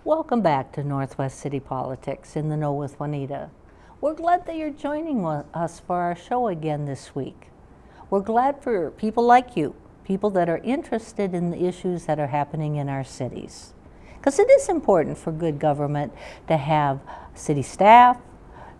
Welcome back to Northwest City Politics in the Know with Juanita. We're glad that you're joining us for our show again this week. We're glad for people like you, people that are interested in the issues that are happening in our cities. Because it is important for good government to have city staff,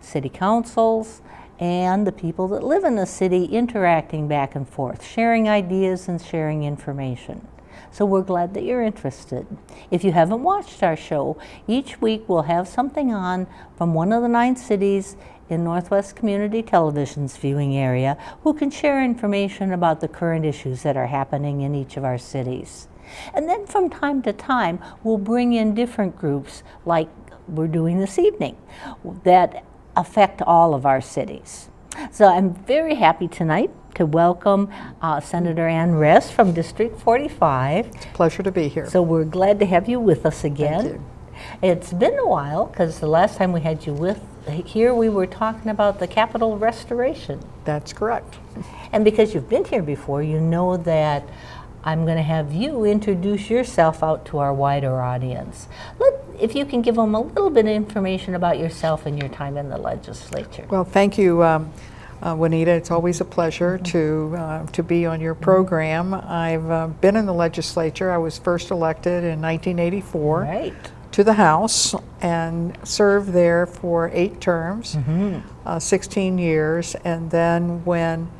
city councils, and the people that live in the city interacting back and forth, sharing ideas and sharing information. So we're glad that you're interested. If you haven't watched our show, each week we'll have something on from one of the 9 cities in Northwest Community Television's viewing area who can share information about the current issues that are happening in each of our cities. And then from time to time, we'll bring in different groups like we're doing this evening that affect all of our cities. So I'm very happy tonight to welcome Senator Ann Ress from District 45. It's a pleasure to be here. So we're glad to have you with us again. Thank you. It's been a while because the last time we had you here we were talking about the Capitol restoration. That's correct. And because you've been here before, you know that I'm going to have you introduce yourself out to our wider audience. If you can give them a little bit of information about yourself and your time in the legislature. Well, thank you, Juanita. It's always a pleasure to be on your program. I've been in the legislature. I was first elected in 1984 to the House and served there for 8 terms, 16 years. And then when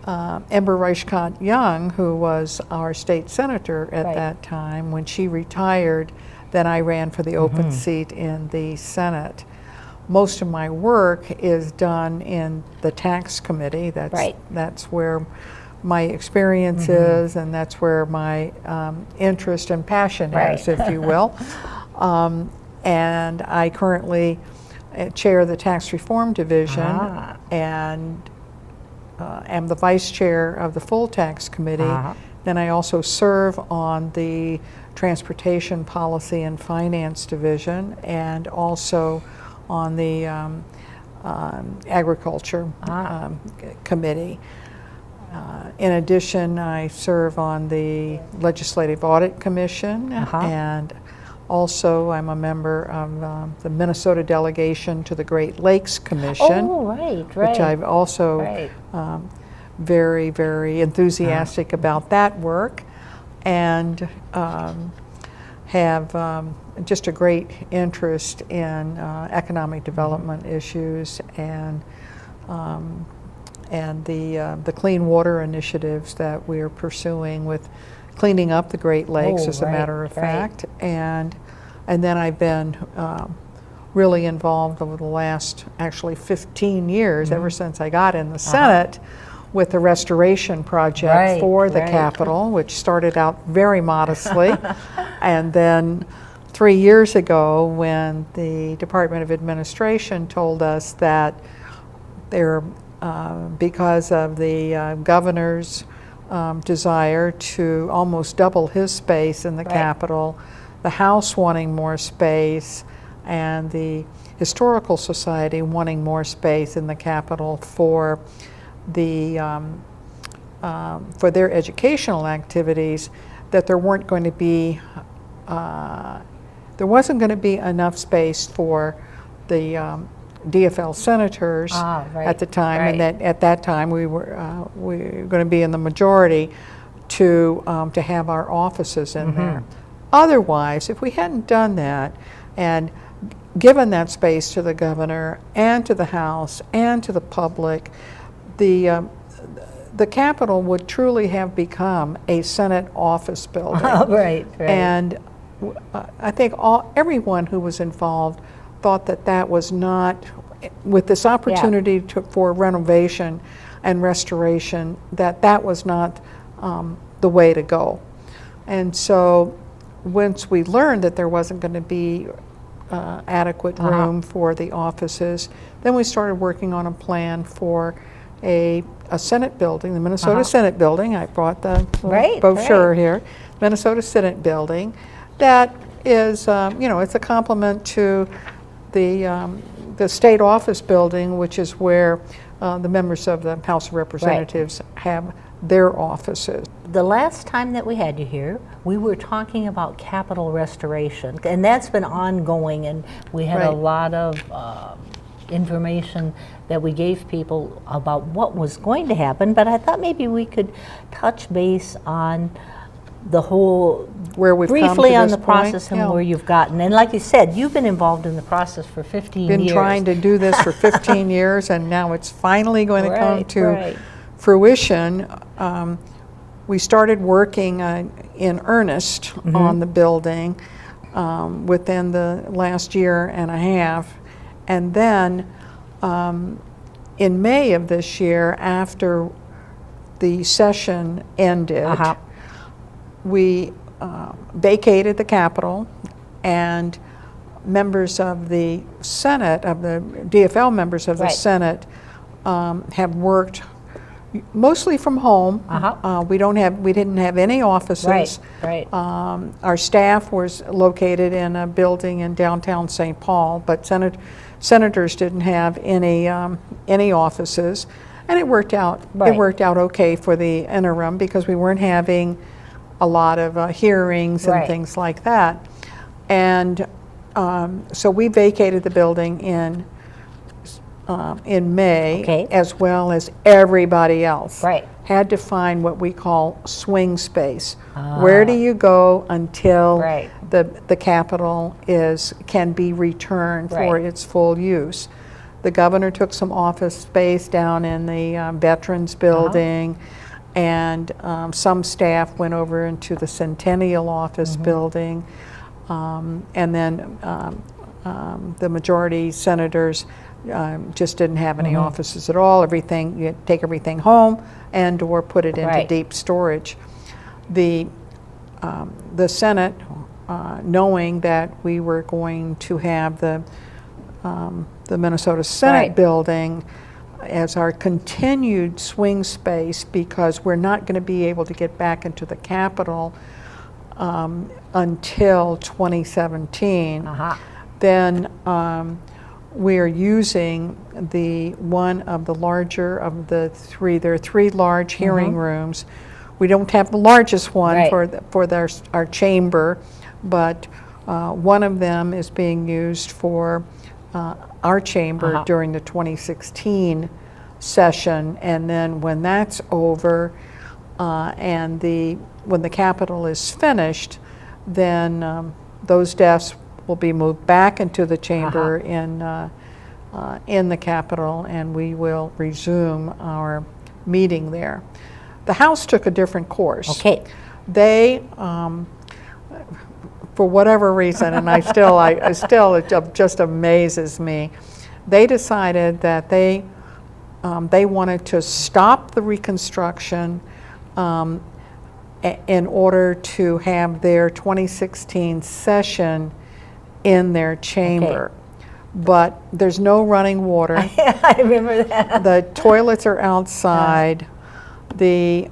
Ember Reichkott Young, who was our state senator at that time, when she retired, then I ran for the open seat in the Senate. Most of my work is done in the tax committee. That's where my experience is, and that's where my interest and passion is, if you will. And I currently chair the Tax Reform Division and am the vice chair of the full tax committee. Then I also serve on the Transportation Policy and Finance Division and also on the Agriculture Committee. In addition, I serve on the Legislative Audit Commission and also I'm a member of the Minnesota delegation to the Great Lakes Commission, which I've also very, very enthusiastic about that work, and have just a great interest in economic development issues and the clean water initiatives that we are pursuing with cleaning up the Great Lakes, as a matter of fact. And then I've been really involved over the last actually 15 years, ever since I got in the Senate, with the restoration project for the Capitol, which started out very modestly. And then 3 years ago, when the Department of Administration told us that because of the governor's desire to almost double his space in the Capitol, the House wanting more space, and the Historical Society wanting more space in the Capitol for their educational activities, that there wasn't going to be enough space for the DFL senators at the time, and that at that time we were going to be in the majority to have our offices in there. Otherwise, if we hadn't done that and given that space to the governor and to the House and to the public, the Capitol would truly have become a Senate office building. And I think everyone who was involved thought that was not, with this opportunity for renovation and restoration, that was not the way to go. And so once we learned that there wasn't going to be adequate room for the offices, then we started working on a plan for a Senate building, the Minnesota Senate building. I brought the brochure here, Minnesota Senate building. That is, it's a complement to the state office building, which is where the members of the House of Representatives have their offices. The last time that we had you here, we were talking about capital restoration, and that's been ongoing, and we had a lot of information that we gave people about what was going to happen, but I thought maybe we could touch base on the whole, where we've briefly come to on this the process point. and where you've gotten. And like you said, you've been involved in the process for 15 years. Been trying to do this for 15 years, and now it's finally going to come to fruition. We started working in earnest on the building within the last year and a half. And then in May of this year, after the session ended, we vacated the Capitol, and members of the Senate, of the DFL members of the Senate, have worked mostly from home. We didn't have any offices. Our staff was located in a building in downtown St. Paul, but senators didn't have any offices, and it worked out. It worked out okay for the interim because we weren't having a lot of hearings and things like that. And so we vacated the building in May, as well as everybody else. Had to find what we call swing space. Where do you go until the Capitol can be returned for its full use? The governor took some office space down in the Veterans Building, and some staff went over into the Centennial Office building, and then the majority senators just didn't have any offices at all. Everything, you take everything home and or put it into deep storage. The Senate, knowing that we were going to have the Minnesota Senate building as our continued swing space, because we're not going to be able to get back into the Capitol until 2017, then we're using one of the larger of the three. There are three large hearing rooms. We don't have the largest one for our chamber, but one of them is being used for our chamber during the 2016 session, and then when that's over and when the Capitol is finished, then those desks will be moved back into the chamber in the Capitol, and we will resume our meeting there. The House took a different course. They, for whatever reason, and it just amazes me, they decided that they wanted to stop the reconstruction in order to have their 2016 session in their chamber. But there's no running water. I remember that. The toilets are outside. The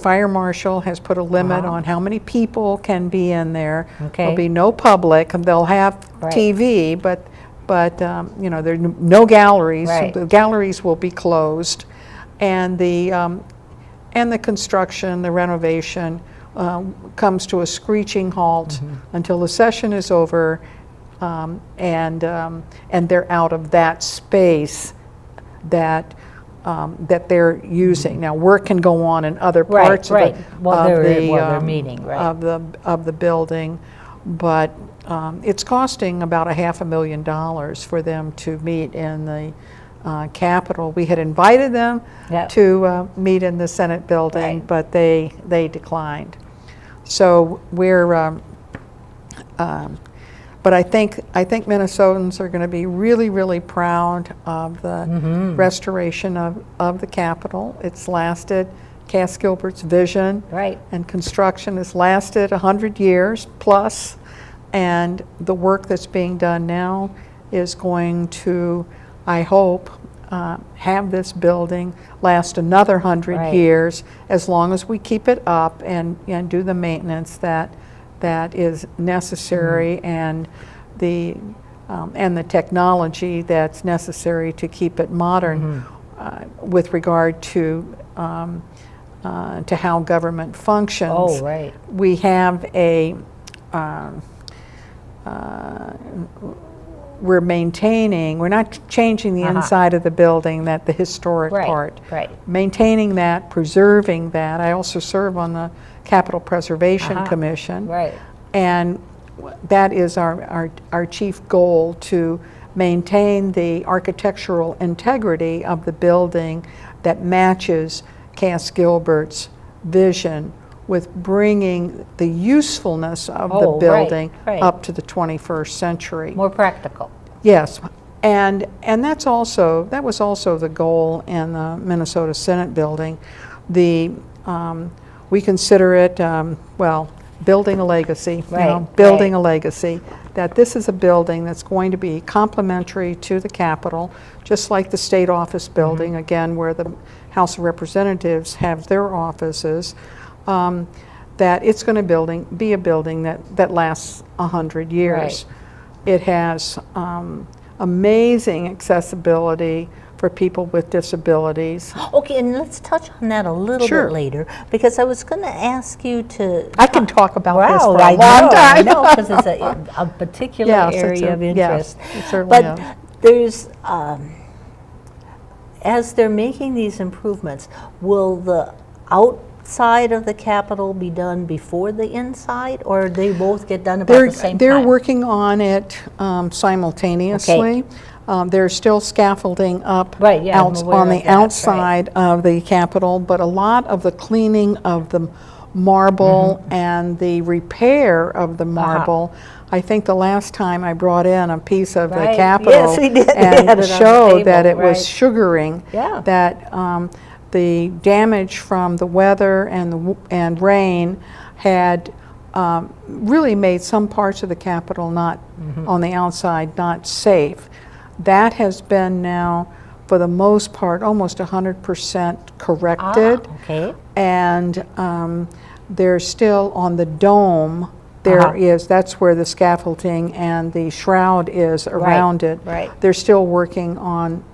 fire marshal has put a limit on how many people can be in there. There'll be no public. They'll have TV, but you know, there are no galleries. The galleries will be closed, and the construction, the renovation, comes to a screeching halt until the session is over, and they're out of that space that they're using. Now, work can go on in other parts of the building, but it's costing about $500,000 for them to meet in the Capitol. We had invited them to meet in the Senate building, but they declined. So we're, but I think Minnesotans are going to be really, really proud of the restoration of the Capitol. It's lasted, Cass Gilbert's vision and construction has lasted 100 years plus, and the work that's being done now is going to, I hope, have this building last another 100 years, as long as we keep it up and do the maintenance that is necessary, and the technology that's necessary to keep it modern. with regard to how government functions. Oh, right. We have we're maintaining, we're not changing the inside of the building, that the historic part. Right. Maintaining that, preserving that. I also serve on the Capital Preservation Commission. Right. And that is our chief goal, to maintain the architectural integrity of the building that matches Cass Gilbert's vision, with bringing the usefulness of the building up to the 21st century. More practical. Yes, and that was also the goal in the Minnesota Senate building. We consider it, building a legacy, building a legacy, that this is a building that's going to be complementary to the Capitol, just like the State Office building, again, where the House of Representatives have their offices, that it's going to be a building that lasts 100 years. It has amazing accessibility for people with disabilities. Okay, and let's touch on that a little bit later, because I was going to ask you to... I can talk about this for a long time. I know, because it's a particular area of interest. Yes, it certainly is. There's, as they're making these improvements, will the outside of the Capitol be done before the inside, or they both get done about the same time? They're working on it simultaneously. There's still scaffolding up on the outside of the Capitol, but a lot of the cleaning of the marble and the repair of the marble. I think the last time I brought in a piece of the Capitol and showed that it was sugaring, that the damage from the weather and rain had really made some parts of the Capitol on the outside not safe. That has been now, for the most part, almost 100% corrected. And there's still on the dome, that's where the scaffolding and the shroud is around it. They're still working on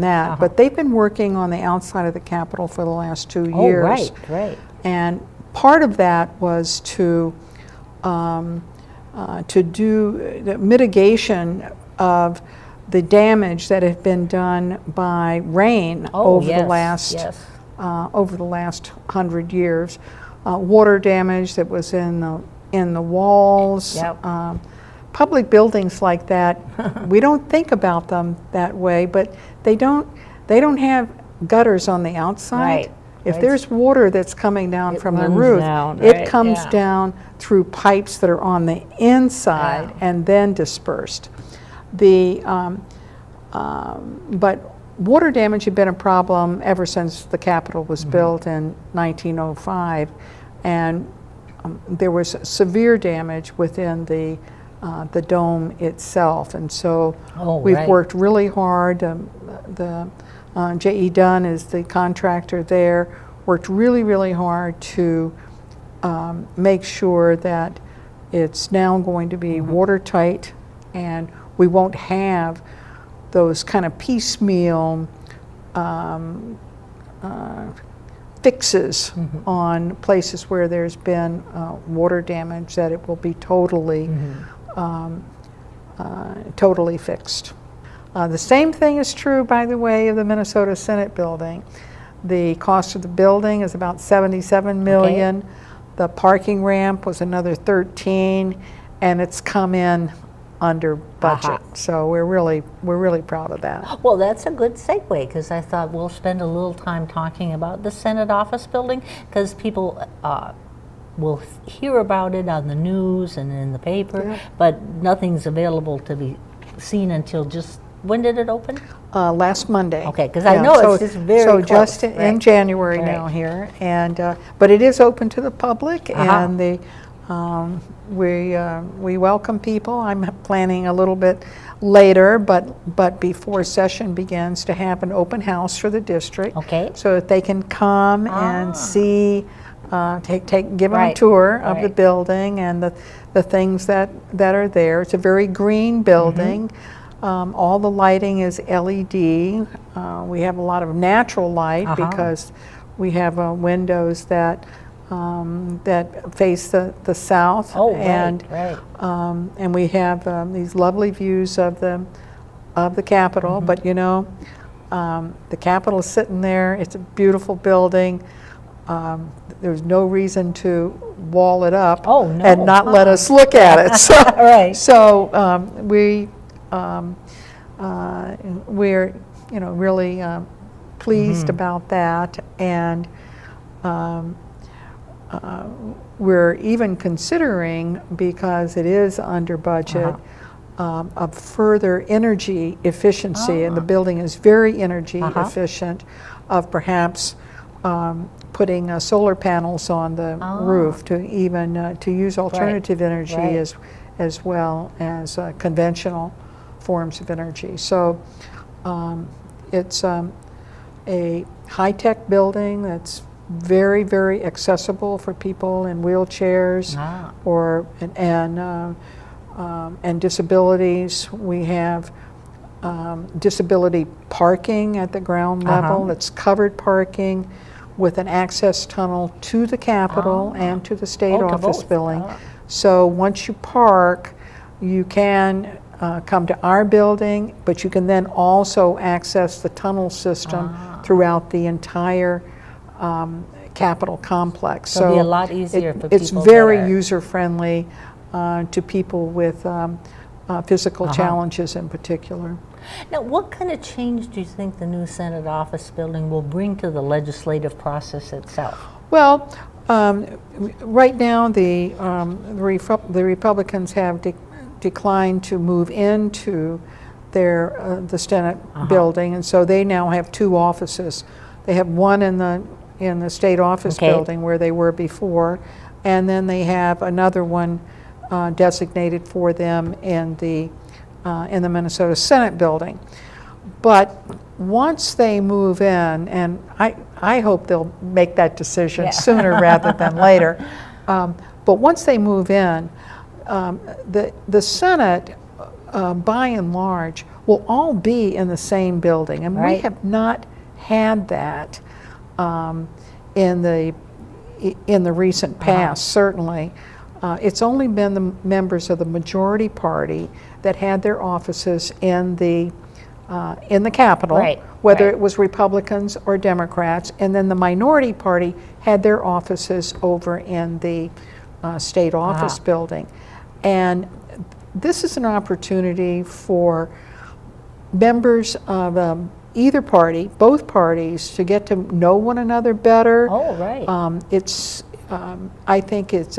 that. But they've been working on the outside of the Capitol for the last 2 years. And part of that was to do the mitigation of the damage that had been done by rain over the last 100 years. Water damage that was in the walls. Public buildings like that, we don't think about them that way, but they don't have gutters on the outside. If there's water that's coming down from the roof, it comes down through pipes that are on the inside and then dispersed. But water damage had been a problem ever since the Capitol was built in 1905, and there was severe damage within the dome itself, and so we've worked really hard. J.E. Dunn is the contractor there, worked really hard to make sure that it's now going to be watertight, and we won't have those kind of piecemeal fixes on places where there's been water damage, that it will be totally totally fixed. The same thing is true, by the way, of the Minnesota Senate building. The cost of the building is about $77 million. The parking ramp was another 13, and it's come in under budget. So we're really proud of that. Well, that's a good segue, because I thought we'll spend a little time talking about the Senate office building, because people will hear about it on the news and in the paper, but nothing's available to be seen until just, when did it open? Last Monday. Okay, because I know it's just very close. So just in January now here, and but it is open to the public, and the we welcome people. I'm planning a little bit later, but before session begins, to have an open house for the district, so that they can come and see, give them a tour of the building and the things that are there. It's a very green building. All the lighting is LED. We have a lot of natural light because we have windows that face the south. Oh, and we have these lovely views of the Capitol. But you know, the Capitol is sitting there. It's a beautiful building. There's no reason to wall it up and not let us look at it. So, so we're really pleased about that, and we're even considering, because it is under budget, of further energy efficiency, and the building is very energy efficient, of perhaps putting solar panels on the roof to even to use alternative energy as well as conventional forms of energy. So it's a high-tech building that's very, very accessible for people in wheelchairs or and disabilities. We have disability parking at the ground level. It's covered parking with an access tunnel to the Capitol and to the state office building. So once you park, you can come to our building, but you can then also access the tunnel system throughout the entire Capitol complex. So it'll be a lot easier for people. It's very user-friendly to people with physical challenges in particular. Now, what kind of change do you think the new Senate office building will bring to the legislative process itself? Well, right now the Republicans have declined to move into the Senate building, and so they now have two offices. They have one in the state office building where they were before, and then they have another one designated for them in the Minnesota Senate building. But once they move in, and I hope they'll make that decision sooner rather than later, but once they move in, the Senate, by and large, will all be in the same building, and we have not had that in the recent past. Certainly, it's only been the members of the majority party that had their offices in the Capitol, whether it was Republicans or Democrats, and then the minority party had their offices over in the state office building. And this is an opportunity for members of either party, both parties, to get to know one another better. I think it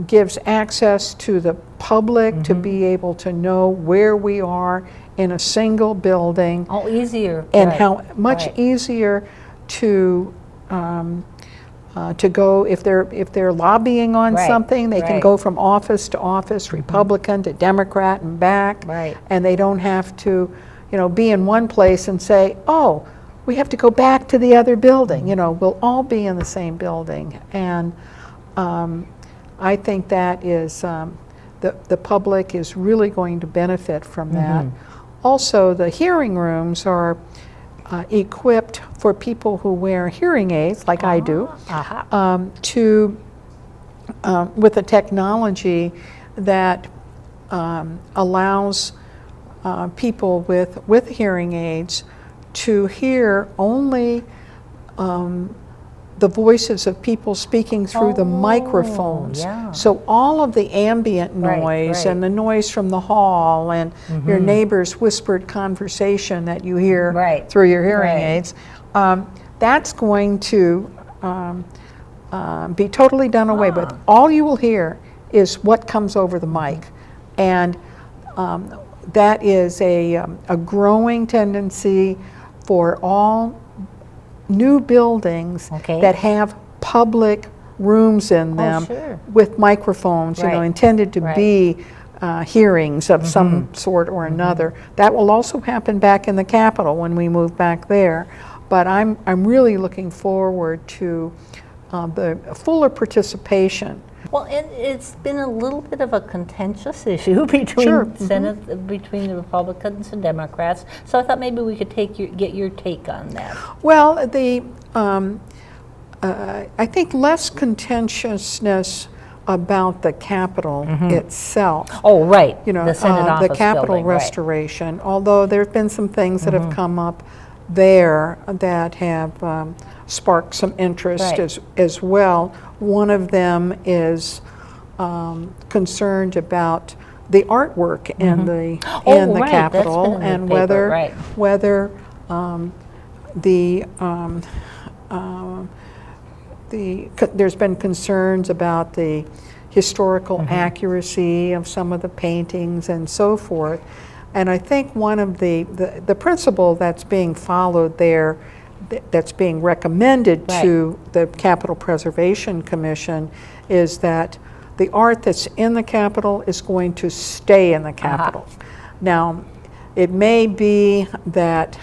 gives access to the public to be able to know where we are in a single building. Easier. And how much easier to go if they're lobbying on something. They can go from office to office, Republican to Democrat and back, and they don't have to, be in one place and say, "Oh, we have to go back to the other building." We'll all be in the same building, and I think that is the public is really going to benefit from that. Also, the hearing rooms are equipped for people who wear hearing aids, like I do, with a technology that allows people with hearing aids to hear only the voices of people speaking through the microphones. So all of the ambient noise and the noise from the hall and your neighbor's whispered conversation that you hear through your hearing aids, that's going to be totally done away with. All you will hear is what comes over the mic. And that is a growing tendency for all new buildings that have public rooms in them with microphones, intended to be hearings of some sort or another. That will also happen back in the Capitol when we move back there. But I'm really looking forward to the fuller participation. Well, it's been a little bit of a contentious issue between Sure. Senate, between the Republicans and Democrats. So I thought maybe we could get your take on that. Well, I think less contentiousness about the Capitol itself. Oh, right. You know, the Senate office the Capitol building, right. restoration. Although there have been some things that have come up there that have sparked some interest Right. as well. One of them is concerned about the artwork in the Right. Capitol, That's been in the and paper, right. whether there's been concerns about the historical accuracy of some of the paintings and so forth. And I think one of the principle that's being followed there, that's being recommended to the Capitol Preservation Commission, is that the art that's in the Capitol is going to stay in the Capitol. Now, it may be that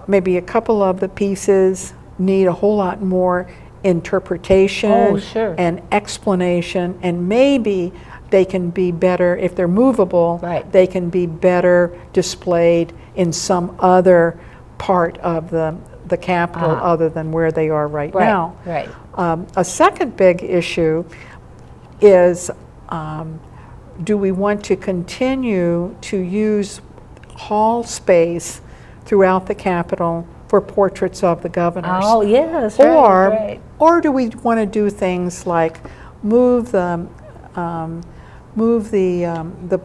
maybe a couple of the pieces need a whole lot more interpretation and explanation, and maybe they can be better, if they're movable, they can be better displayed in some other part of the Capitol other than where they are right now. A second big issue is, do we want to continue to use hall space throughout the Capitol for portraits of the governors? Oh, yes, Or do we want to do things like move the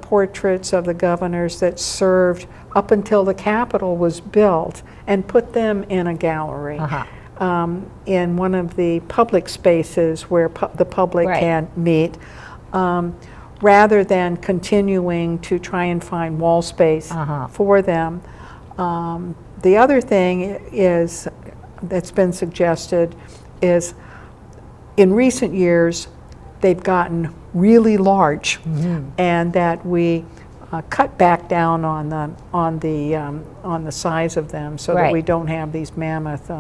portraits of the governors that served up until the Capitol was built and put them in a gallery in one of the public spaces where the public can meet, rather than continuing to try and find wall space for them. The other thing is, that's been suggested, is in recent years they've gotten really large, and that we cut back down on the size of them, so that we don't have these mammoth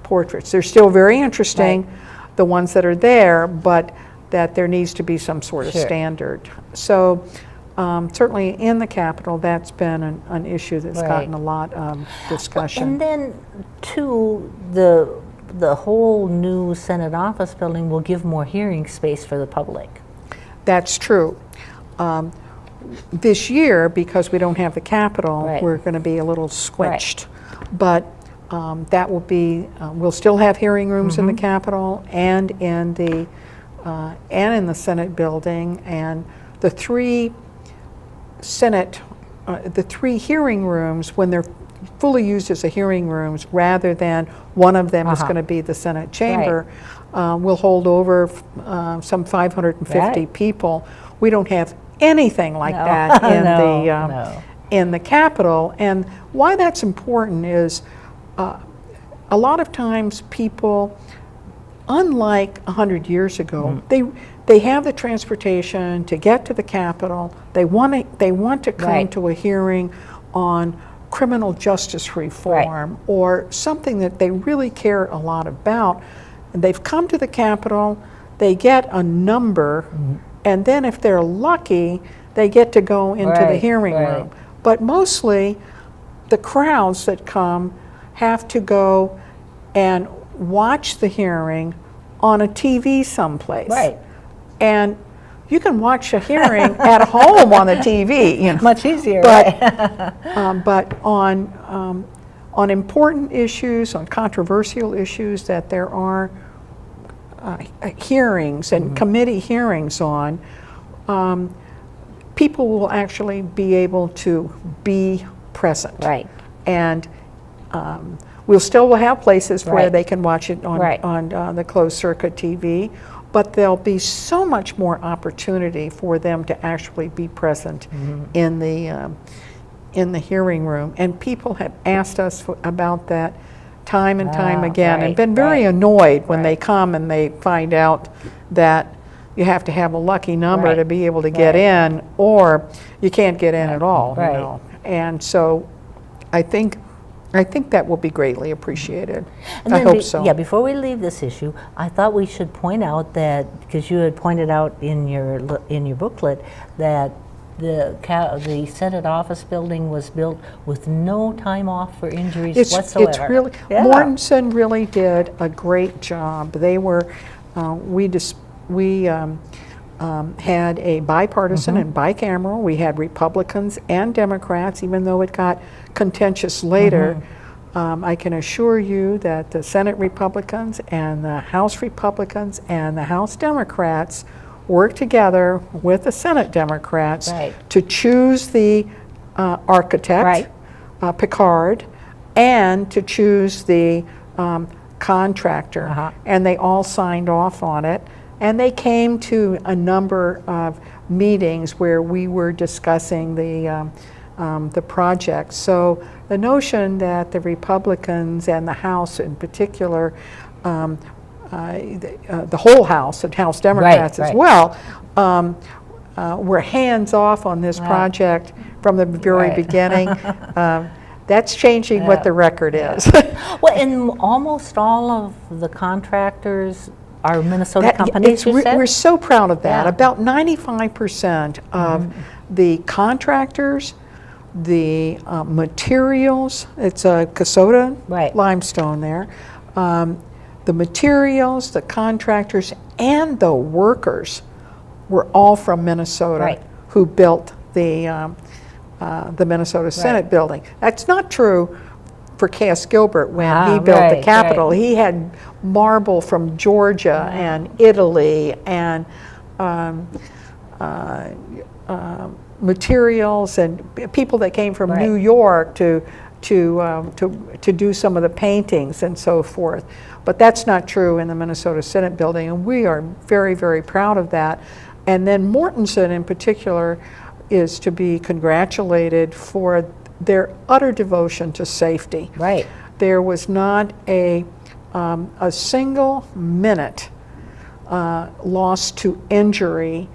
portraits. They're still very interesting, the ones that are there, but that there needs to be some sort of standard. So certainly in the Capitol, that's been an issue that's gotten a lot of discussion. And then, too, the whole new Senate office building will give more hearing space for the public. That's true. This year, because we don't have the Capitol, we're going to be a little squished. But that will be, we'll still have hearing rooms in the Capitol and in the Senate building, and the three hearing rooms, when they're fully used as a hearing rooms, rather than one of them is going to be the Senate chamber, will hold over some 550 people. We don't have anything like that in the Capitol. And why that's important is a lot of times people, unlike 100 years ago, they have the transportation to get to the Capitol. They want to come to a hearing on criminal justice reform or something that they really care a lot about. And they've come to the Capitol, they get a number, and then if they're lucky, they get to go into the hearing room. But mostly, the crowds that come have to go and watch the hearing on a TV someplace. And you can watch a hearing at home on the TV, you know. Much easier, but on important issues, on controversial issues that there are hearings and committee hearings on, people will actually be able to be present. And we'll still have places where they can watch it on the closed circuit TV, but there'll be so much more opportunity for them to actually be present in the hearing room. And people have asked us about that time and time again, and been very annoyed when they come and they find out that you have to have a lucky number to be able to get in, or you can't get in at all. You know? And so I think I think that will be greatly appreciated. And I then hope so. Yeah, before we leave this issue, I thought we should point out that, because you had pointed out in your booklet that the Senate office building was built with no time off for injuries whatsoever. It's really, Mortensen really did a great job. They were, we had a bipartisan and bicameral. We had Republicans and Democrats, even though it got contentious later. I can assure you that the Senate Republicans and the House Republicans and the House Democrats worked together with the Senate Democrats to choose the architect, Picard, and to choose the contractor. And they all signed off on it. And they came to a number of meetings where we were discussing the project. So the notion that the Republicans and the House in particular, the whole House and House Democrats as well, were hands off on this project from the very beginning. That's changing what the record is. Well, and almost all of the contractors are Minnesota companies, you said? We're so proud of that. About 95% of the contractors, the materials, it's a Kasota limestone there, the materials, the contractors, and the workers were all from Minnesota who built the Minnesota Senate building. That's not true for Cass Gilbert when he built the Capitol. He had marble from Georgia and Italy and materials and people that came from New York to do some of the paintings and so forth. But that's not true in the Minnesota Senate building, and we are very, very proud of that. And then Mortensen in particular is to be congratulated for their utter devotion to safety. There was not a single minute lost to injury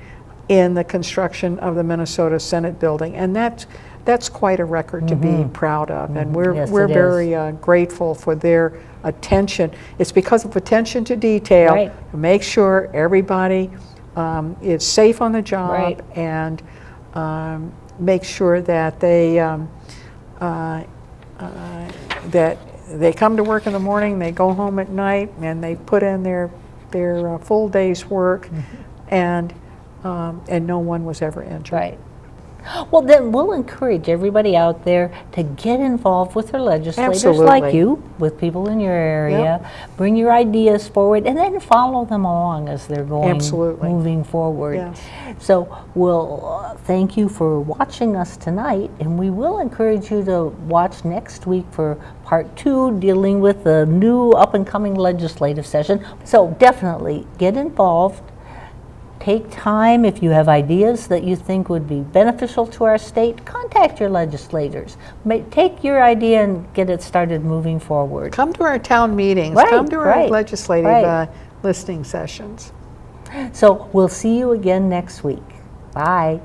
in the construction of the Minnesota Senate building, and that's quite a record to be proud of, and we're very grateful for their attention. It's because of attention to detail to make sure everybody is safe on the job and make sure that they come to work in the morning, they go home at night, and they put in their full day's work, and no one was ever injured. Well, then we'll encourage everybody out there to get involved with their legislators like you, with people in your area. Bring your ideas forward, and then follow them along as they're going, moving forward. So we'll thank you for watching us tonight, and we will encourage you to watch next week for part 2, dealing with the new up-and-coming legislative session. So definitely get involved. Take time. If you have ideas that you think would be beneficial to our state, contact your legislators. Take your idea and get it started moving forward. Come to our town meetings. Come to our legislative listening sessions. So we'll see you again next week. Bye.